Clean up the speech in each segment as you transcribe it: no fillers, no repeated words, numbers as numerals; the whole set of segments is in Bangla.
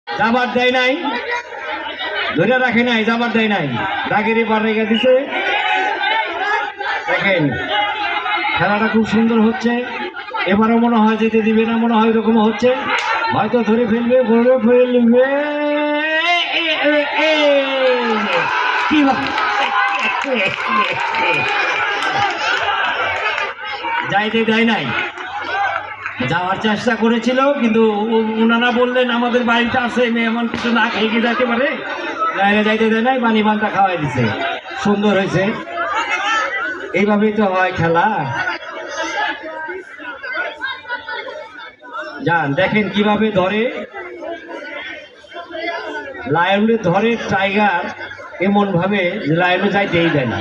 যাবার দেয় নাই, ধরে রাখে নাই, যাবার দেয় নাই, দাগেরই পার রেখে দিছে। দেখেন খেলাটা খুব সুন্দর হচ্ছে। এবারও মনে হয় যেতে দিবে না, মনে হয় এরকম হচ্ছে, হয়তো ধরে ফেলবে, ধরে ফেলবে। কি যাইতে দেয় নাই, যাওয়ার চেষ্টা করেছিল, কিন্তু ওনারা বললেন আমাদের বাড়িতে আছে, মেহমান কিছু না খেয়ে গিয়ে যেতে পারে, বাইরে যাইতে দেয় নাই, পানি পান্তা খাওয়াই দিছে। সুন্দর হয়েছে, এইভাবেই তো হয় খেলা। যান দেখেন কিভাবে ধরে, লায়নে ধরে টাইগার এমন ভাবে লায়নে যাইতেই দেয় না।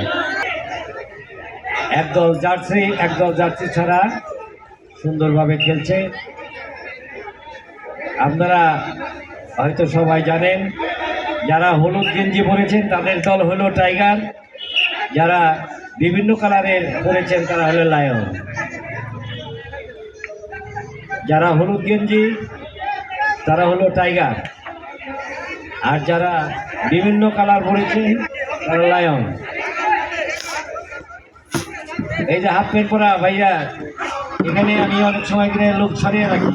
একদল জার্সি ছাড়া সুন্দরভাবে খেলছে। আপনারা হয়তো সবাই জানেন, যারা হলুদ গেঞ্জি পরেছেন তাদের দল হলো টাইগার, যারা বিভিন্ন কালারের পরেছেন তারা হলো লায়ন। যারা হলুদ গেঞ্জি তারা হলো টাইগার, আর যারা বিভিন্ন কালার পরেছে তারা লায়ন। এই যে হাফ প্যান্ট পরা ভাইয়া, এখানে আমি অনেক সময় করে লোক সরিয়ে রাখি,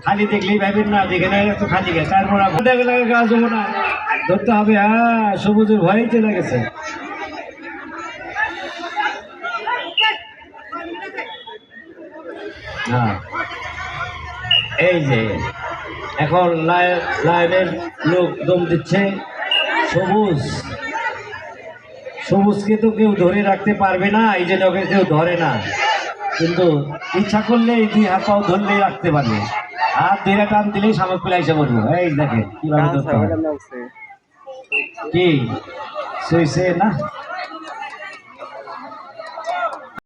খালি দেখলেই ভাবেন না যেখানে একটু খালি গেছে, তারপর গাছ দেবো না, ধরতে হবে। হ্যাঁ, সবুজের ভয়েই চলে গেছে। হ্যাঁ, এই যে এখন লাইনের লোক দম দিচ্ছে। সবুজকে তো কেউ ধরে রাখতে পারবে না, এই জন্য ওকে কেউ ধরে না, কিন্তু ইচ্ছা করলে এই দুই হাত পাও ধরলেই রাখতে পারবে। হাত ধরে টান দিলেই সামনে ফেলে এসে বলবো। এই দেখেন কিভাবে ধরতে হবে, কি সইছে না।